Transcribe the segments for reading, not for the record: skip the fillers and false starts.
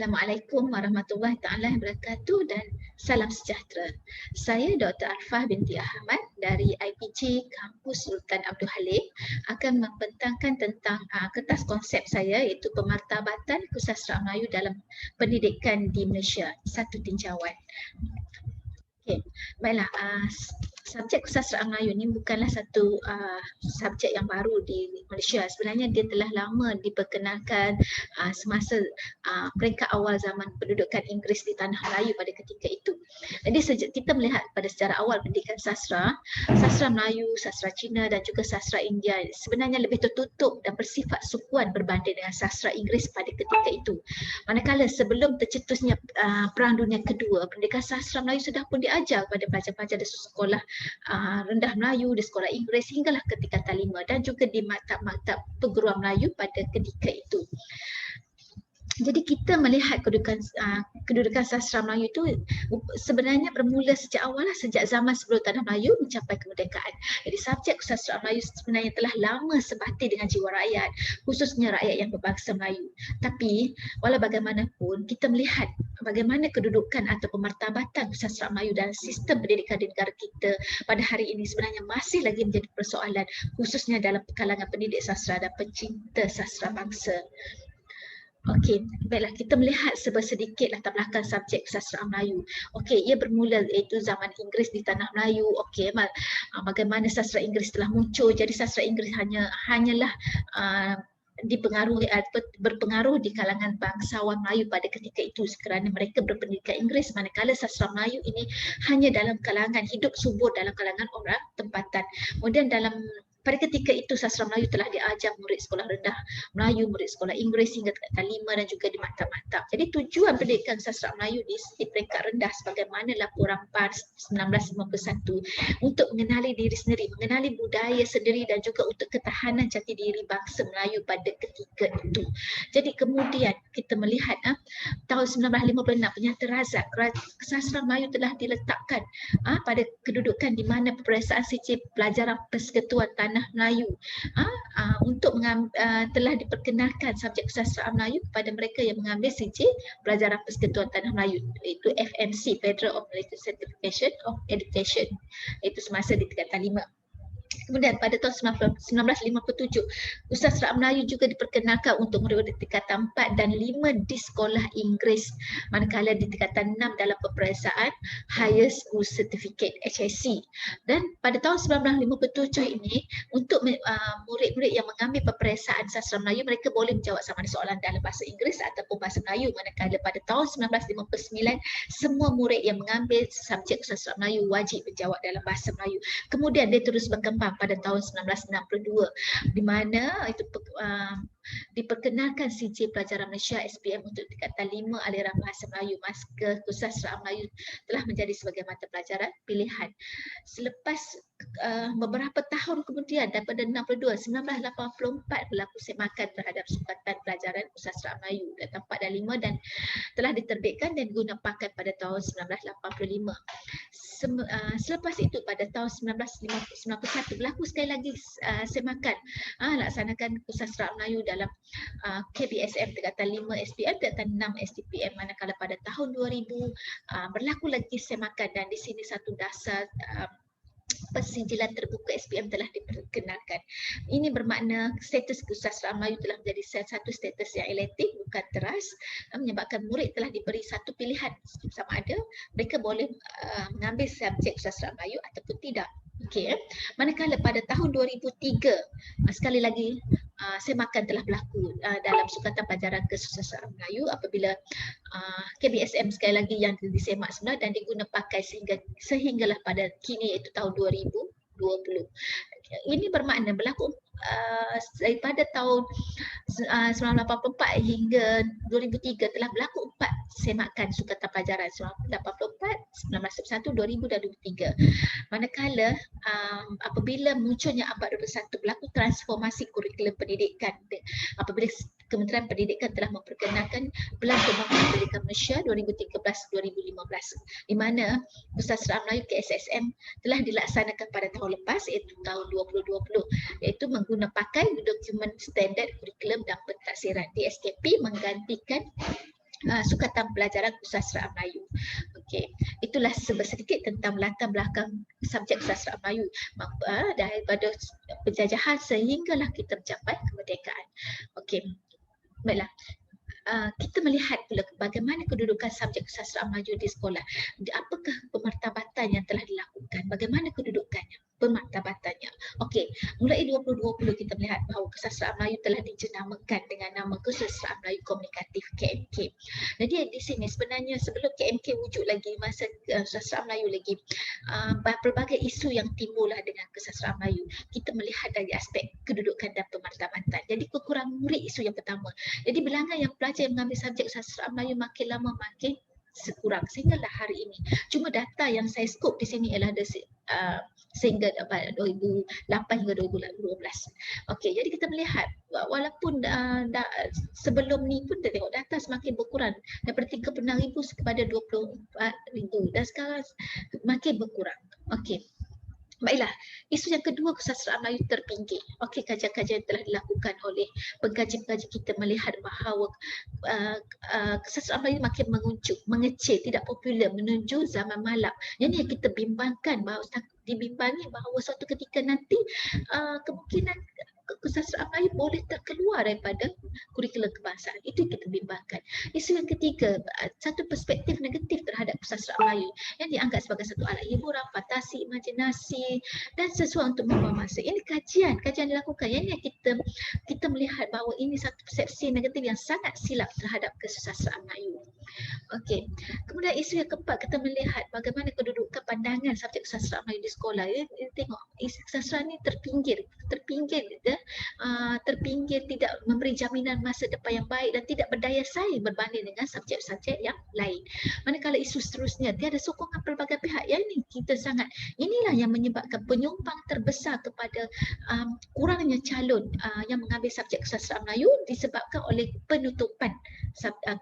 Assalamualaikum warahmatullahi taala wabarakatuh dan salam sejahtera. Saya Dr. Arfah binti Ahmad dari IPG Kampus Sultan Abdul Halim akan membentangkan tentang kertas konsep saya iaitu pemartabatan kesusastraan Melayu dalam pendidikan di Malaysia. Satu tinjauan. Okey, baiklah. Subjek kesusastraan Melayu ni bukanlah satu subjek yang baru di Malaysia. Sebenarnya dia telah lama diperkenalkan semasa peringkat awal zaman pendudukan Inggeris di tanah Melayu pada ketika itu. Jadi sejak kita melihat pada sejarah awal pendidikan sastra Melayu, sastra Cina dan juga sastra India sebenarnya lebih tertutup dan bersifat sukuan berbanding dengan sastra Inggeris pada ketika itu. Manakala sebelum tercetusnya Perang Dunia Kedua, pendidikan sastra Melayu sudah pun diajar kepada pelajar-pelajar di sekolah rendah Melayu, di sekolah Inggeris hinggalah ke tingkatan 5 dan juga di maktab-maktab perguruan Melayu pada ketika itu. Jadi kita melihat kedudukan sastra Melayu itu sebenarnya bermula sejak awal sejak zaman sebelum tanah Melayu mencapai kemerdekaan. Jadi subjek sastra Melayu sebenarnya telah lama sebati dengan jiwa rakyat, khususnya rakyat yang berbangsa Melayu. Tapi walau bagaimanapun kita melihat bagaimana kedudukan atau pemartabatan sastra Melayu dalam sistem pendidikan di negara kita pada hari ini sebenarnya masih lagi menjadi persoalan, khususnya dalam kalangan pendidik sastra dan pencinta sastra bangsa. Okey, baiklah kita melihat sedikit latar belakang subjek kesusastraan Melayu. Okey, ia bermula iaitu zaman Inggeris di tanah Melayu. Okey, bagaimana sastra Inggeris telah muncul. Jadi sastra Inggeris hanyalah berpengaruh di kalangan bangsawan Melayu pada ketika itu kerana mereka berpendidikan Inggeris, manakala sastra Melayu ini hanya dalam kalangan hidup subur dalam kalangan orang tempatan. Kemudian pada ketika itu sastra Melayu telah diajar murid sekolah rendah Melayu, murid sekolah Inggeris hingga tingkatan 5 dan juga di maktab-maktab. Jadi tujuan pendidikan sastra Melayu di peringkat rendah sebagaimana laporan PAR 1951 untuk mengenali diri sendiri, mengenali budaya sendiri dan juga untuk ketahanan jati diri bangsa Melayu pada ketika itu. Jadi kemudian kita melihat tahun 1956 Penyata Razak, sastra Melayu telah diletakkan pada kedudukan di mana peperiksaan sijil pelajaran persekutuan tanah Melayu untuk telah diperkenalkan subjek kesusastraan Melayu kepada mereka yang mengambil sijil pelajaran persekutuan tanah Melayu, iaitu FMC, Federal of Malaysian Certification of Education, iaitu semasa di tingkatan 5. Kemudian pada tahun 1957, kesusastraan Melayu juga diperkenalkan untuk murid di tingkatan 4 dan 5 di sekolah Inggeris, manakala di tingkatan 6 dalam peperiksaan Higher School Certificate HSC. Dan pada tahun 1957 ini, untuk murid-murid yang mengambil peperiksaan sastra Melayu, mereka boleh menjawab sama ada soalan dalam bahasa Inggeris ataupun bahasa Melayu, manakala pada tahun 1959, semua murid yang mengambil subjek kesusastraan Melayu wajib menjawab dalam bahasa Melayu. Kemudian dia terus berkembang pada tahun 1962 di mana itu diperkenalkan sijil pelajaran Malaysia SPM untuk tingkatan 5 aliran bahasa Melayu. Maka kesusastraan Melayu telah menjadi sebagai mata pelajaran pilihan. Selepas beberapa tahun kemudian daripada 1984 berlaku semakan terhadap sukatan pelajaran kesusastraan Melayu tingkatan 4 dan 5 dan telah diterbitkan dan digunakan pada tahun 1985. Selepas itu pada tahun 1991 berlaku sekali lagi semakan laksanakan kesusastraan Melayu dalam KBSM tingkatan 5 SPM, tingkatan 6 STPM, manakala pada tahun 2000 berlaku lagi semakan dan di sini satu dasar persijilan terbuka SPM telah diperkenalkan. Ini bermakna status kesusastraan Melayu telah menjadi satu status yang elektif bukan teras, menyebabkan murid telah diberi satu pilihan sama ada mereka boleh mengambil subjek kesusastraan Melayu ataupun tidak. Okey, manakala pada tahun 2003 sekali lagi semakan telah berlaku dalam sukatan pelajaran kesusastraan Melayu apabila KBSM sekali lagi yang disemak semula dan diguna pakai sehinggalah pada kini iaitu tahun 2020. Ini bermakna berlaku daripada tahun 1984 hingga 2003 telah berlaku 4 semakan sukatan pelajaran 1984, 1991, 2000 dan 2003. Manakala apabila munculnya abad 21 berlaku transformasi kurikulum pendidikan apabila Kementerian Pendidikan telah memperkenalkan Pelan Pembangunan Pendidikan Malaysia 2013-2015 di mana kesusastraan Melayu KSSM telah dilaksanakan pada tahun lepas iaitu tahun 2020 iaitu mengguna pakai dokumen standard kurikulum dan pentadsiran. DSKP menggantikan sukatan pelajaran Sastra Melayu. Okey, itulah sedikit tentang latar belakang subjek Sastra Melayu daripada penjajahan sehinggalah kita mencapai kemerdekaan. Okey, baiklah. Kita melihat pula bagaimana kedudukan subjek sastra Melayu di sekolah. Apakah pemartabatan yang telah dilakukan? Bagaimana kedudukannya? Pemartabatannya. Okey, mulai 2020 kita melihat bahawa kesastraan Melayu telah dijenamakan dengan nama Kesastraan Melayu Komunikatif KMK. Jadi di sini sebenarnya sebelum KMK wujud lagi, masa kesastraan Melayu lagi, berbagai isu yang timbullah dengan kesastraan Melayu. Kita melihat dari aspek kedudukan dan pemartabatan. Jadi kekurangan murid isu yang pertama. Jadi bilangan yang pelajar yang mengambil subjek sastra Melayu makin lama makin sekurang sehinggalah hari ini. Cuma data yang saya skop di sini ialah sehingga 2008 hingga 2012. Okey, jadi kita melihat walaupun sebelum ni pun kita tengok data semakin berkurang daripada 36,000 kepada 24,000 dan sekarang makin berkurang. Okey. Baiklah, isu yang kedua, kesastraan Melayu terpinggir. Okey, kajian-kajian telah dilakukan oleh pengkaji-pengkaji kita melihat bahawa kesastraan Melayu makin menguncup, mengecil, tidak popular menuju zaman malam. Yang yang kita bimbangkan bahawa dibimbangi bahawa suatu ketika nanti kemungkinan kesastraan Melayu boleh terkeluar daripada kurikulum kebangsaan. Itu yang kita bimbangkan. Isu yang ketiga, satu perspektif negatif terhadap kesastraan Melayu yang dianggap sebagai satu alat hiburan, fantasi, imajinasi dan sesuatu untuk membawa masa. Ini kajian dilakukan. Yang kita melihat bahawa ini satu persepsi negatif yang sangat silap terhadap kesastraan Melayu. Okey. Kemudian isu yang keempat, kita melihat bagaimana kedudukan pandangan subjek kesastraan Melayu di sekolah. Tengok isu kesastraan ini terpinggir, tidak memberi jaminan masa depan yang baik dan tidak berdaya saing berbanding dengan subjek-subjek yang lain. Manakala isu seterusnya, tiada sokongan pelbagai pihak. Yang ini inilah yang menyebabkan penyumbang terbesar kepada kurangnya calon yang mengambil subjek kesastraan Melayu disebabkan oleh penutupan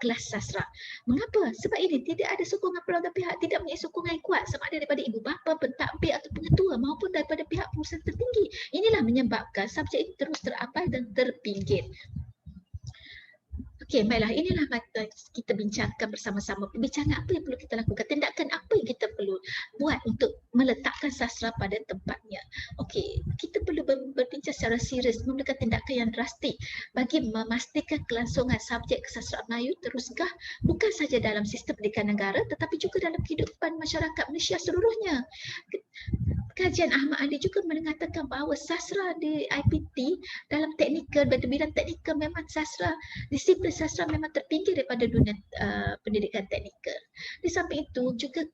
kelas sastra. Mengapa? Sebab ini tidak ada sokongan pelbagai pihak, tidak mempunyai sokongan yang kuat sama ada daripada ibu bapa, pentadbir atau pengetua maupun daripada pihak pengurusan tertinggi. Inilah menyebabkan subjek ini terus terabai dan terpinggir. Okey, baiklah, inilah kita bincangkan bersama-sama. Pembincangan apa yang perlu kita lakukan, tindakan apa yang kita perlu buat untuk meletakkan sastra pada tempatnya. Okey, kita perlu berbincang secara serius, memberikan tindakan yang drastik bagi memastikan kelangsungan subjek kesastraan Melayu terusgah bukan saja dalam sistem pendidikan negara tetapi juga dalam kehidupan masyarakat Malaysia seluruhnya. Kajian Ahmad Ali juga mengatakan bahawa sastra di IPT dalam teknikal, pada bidang teknikal memang sastra, disiplin sastra memang terpinggir daripada dunia pendidikan teknikal. Di samping itu juga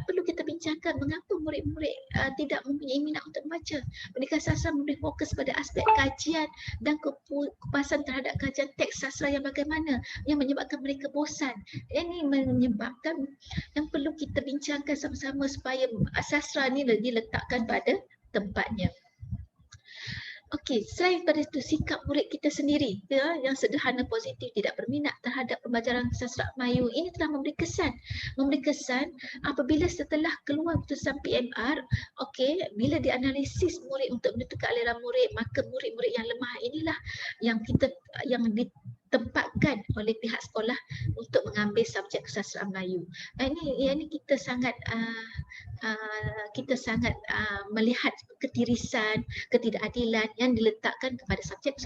perlu kita bincangkan mengapa murid-murid tidak mempunyai minat untuk membaca. Pendidikan sastra memberi fokus pada aspek kajian dan kepuasan terhadap kajian teks sastra yang bagaimana yang menyebabkan mereka bosan. Ini menyebabkan yang perlu kita bincangkan sama-sama supaya sastra ini diletakkan pada tempatnya. Okey, selain daripada itu sikap murid kita sendiri yang sederhana, positif, tidak berminat terhadap pembelajaran sastra Melayu ini telah memberi kesan apabila setelah keluar putusan PMR, okey, bila dianalisis murid untuk menentukan aliran murid, maka murid-murid yang lemah inilah yang ditempatkan oleh pihak sekolah untuk mengambil subjek kesastraan Melayu. Ini kita sangat melihat ketirisan, ketidakadilan yang diletakkan kepada subjek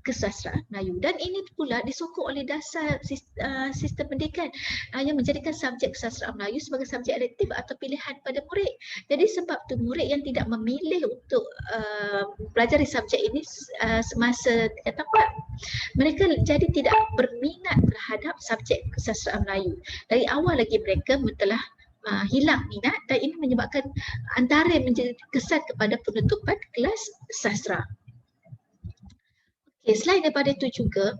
kesastraan Melayu. Dan ini pula disokong oleh dasar sistem pendidikan yang menjadikan subjek kesastraan Melayu sebagai subjek elektif atau pilihan pada murid. Jadi sebab tu murid yang tidak memilih untuk pelajari subjek ini semasa tamat, mereka jadi tidak berminat terhadap subjek kesastraan Melayu. Dari awal lagi mereka telah hilang minat dan ini menyebabkan antara yang menjadi kesan kepada penutupan kelas sastra. Okay, selain daripada itu juga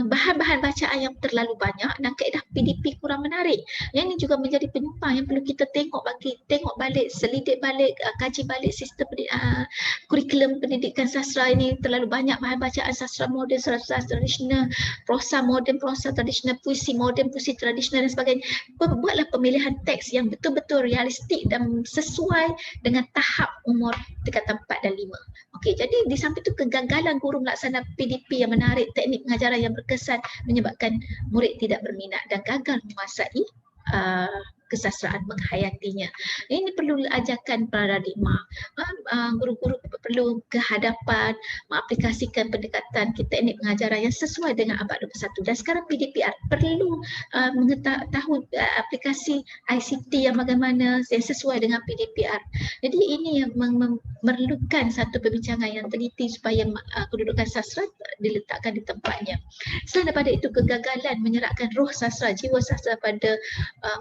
bahan-bahan bacaan yang terlalu banyak dan kaedah PDP kurang menarik. Yang ini juga menjadi penyumbang yang perlu kita tengok balik, selidik balik, kaji balik sistem kurikulum pendidikan sastra ini. Terlalu banyak bahan bacaan sastra moden, sastra tradisional, prosa moden, prosa tradisional, puisi moden, puisi tradisional dan sebagainya. Buatlah pemilihan teks yang betul-betul realistik dan sesuai dengan tahap umur tingkatan 4 dan 5. Okey, jadi di samping itu kegagalan guru melaksanakan pelaksana PDP yang menarik, teknik pengajaran yang berkesan menyebabkan murid tidak berminat dan gagal menguasai kesastraan, menghayatinya. Ini perlu ajarkan paradigma. Guru-guru perlu ke hadapan, mengaplikasikan pendekatan teknik pengajaran yang sesuai dengan abad 21. Dan sekarang PDPR perlu mengetahui aplikasi ICT yang bagaimana yang sesuai dengan PDPR. Jadi ini yang memerlukan satu perbincangan yang teliti supaya kedudukan sastra diletakkan di tempatnya. Selain daripada itu, kegagalan menyerahkan roh sastra, jiwa sastra pada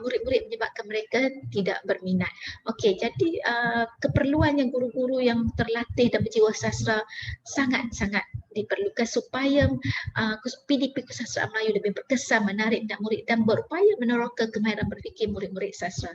murid-murid menyebabkan mereka tidak berminat. Okey, jadi keperluan yang guru-guru yang terlatih dan berjiwa sastra sangat-sangat diperlukan supaya PDP Kesastraan Melayu lebih berkesan, menarik dan murid dan berupaya meneroka kemahiran berfikir murid-murid sastra.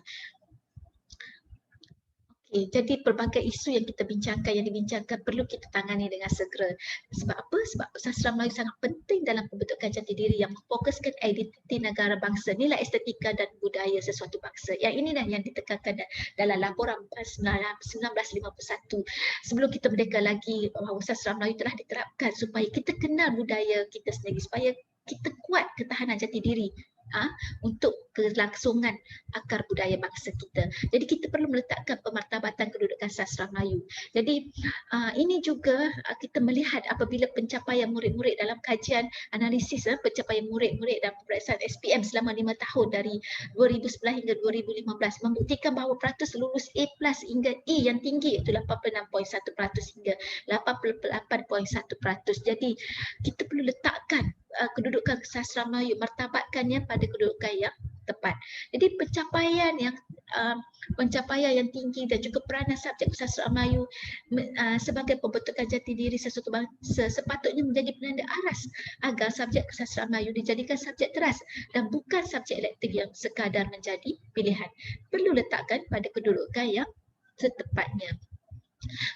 Okay, jadi pelbagai isu yang kita bincangkan, yang dibincangkan perlu kita tangani dengan segera. Sebab apa? Sebab sastra Melayu sangat penting dalam pembentukan jati diri yang memfokuskan identiti negara bangsa, nilai estetika dan budaya sesuatu bangsa. Yang inilah yang ditekankan dalam laporan 1951. Sebelum kita merdeka lagi, bahawa sastra Melayu telah diterapkan supaya kita kenal budaya kita sendiri, supaya kita kuat ketahanan jati diri untuk kelangsungan akar budaya bangsa kita. Jadi kita perlu meletakkan pemartabatan kedudukan sastra Melayu. Jadi ini juga kita melihat apabila pencapaian murid-murid dalam kajian analisis pencapaian murid-murid dalam peperiksaan SPM selama 5 tahun dari 2011 hingga 2015 membuktikan bahawa peratus lulus A+ hingga E yang tinggi iaitu 86.1% hingga 88.1%. Jadi kita perlu letakkan kedudukan sastra Melayu, martabatkannya pada kedudukan yang tepat. Jadi pencapaian yang tinggi dan juga peranan subjek sastra Melayu sebagai pembentukan jati diri sesuatu bangsa sepatutnya menjadi penanda aras agar subjek sastra Melayu dijadikan subjek teras dan bukan subjek elektif yang sekadar menjadi pilihan. Perlu letakkan pada kedudukan yang setepatnya.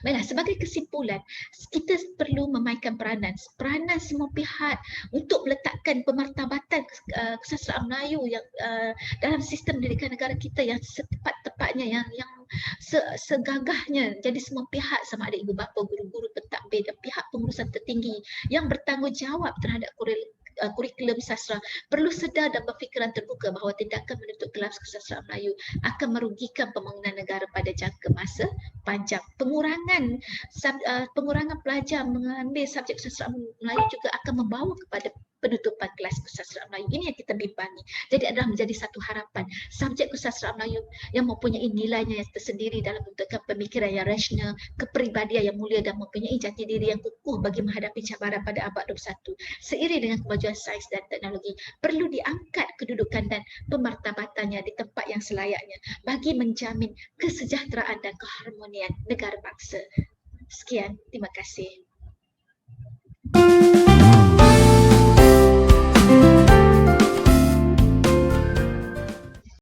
Baiklah, sebagai kesimpulan, kita perlu memainkan peranan semua pihak untuk meletakkan pemartabatan kesastraan Melayu yang dalam sistem pendidikan negara kita yang setepat-tepatnya, yang segagahnya. Jadi semua pihak, sama ada ibu bapa, guru-guru, pentadbir dan pihak pengurusan tertinggi yang bertanggungjawab terhadap kurikulum sastra perlu sedar dan berfikiran terbuka bahawa tindakan menuntut kelas kesastraan Melayu akan merugikan pembangunan negara pada jangka masa panjang. Pengurangan pelajar mengambil subjek kesastraan Melayu juga akan membawa kepada penutupan kelas kesastraan Melayu. Ini yang kita bimbangi. Jadi adalah menjadi satu harapan subjek kesastraan Melayu yang mempunyai nilainya yang tersendiri dalam bentukan pemikiran yang rasional, kepribadian yang mulia dan mempunyai jati diri yang kukuh bagi menghadapi cabaran pada abad 21. Seiring dengan kemajuan sains dan teknologi, perlu diangkat kedudukan dan pemartabatannya di tempat yang selayaknya bagi menjamin kesejahteraan dan keharmonian negara bangsa. Sekian, terima kasih.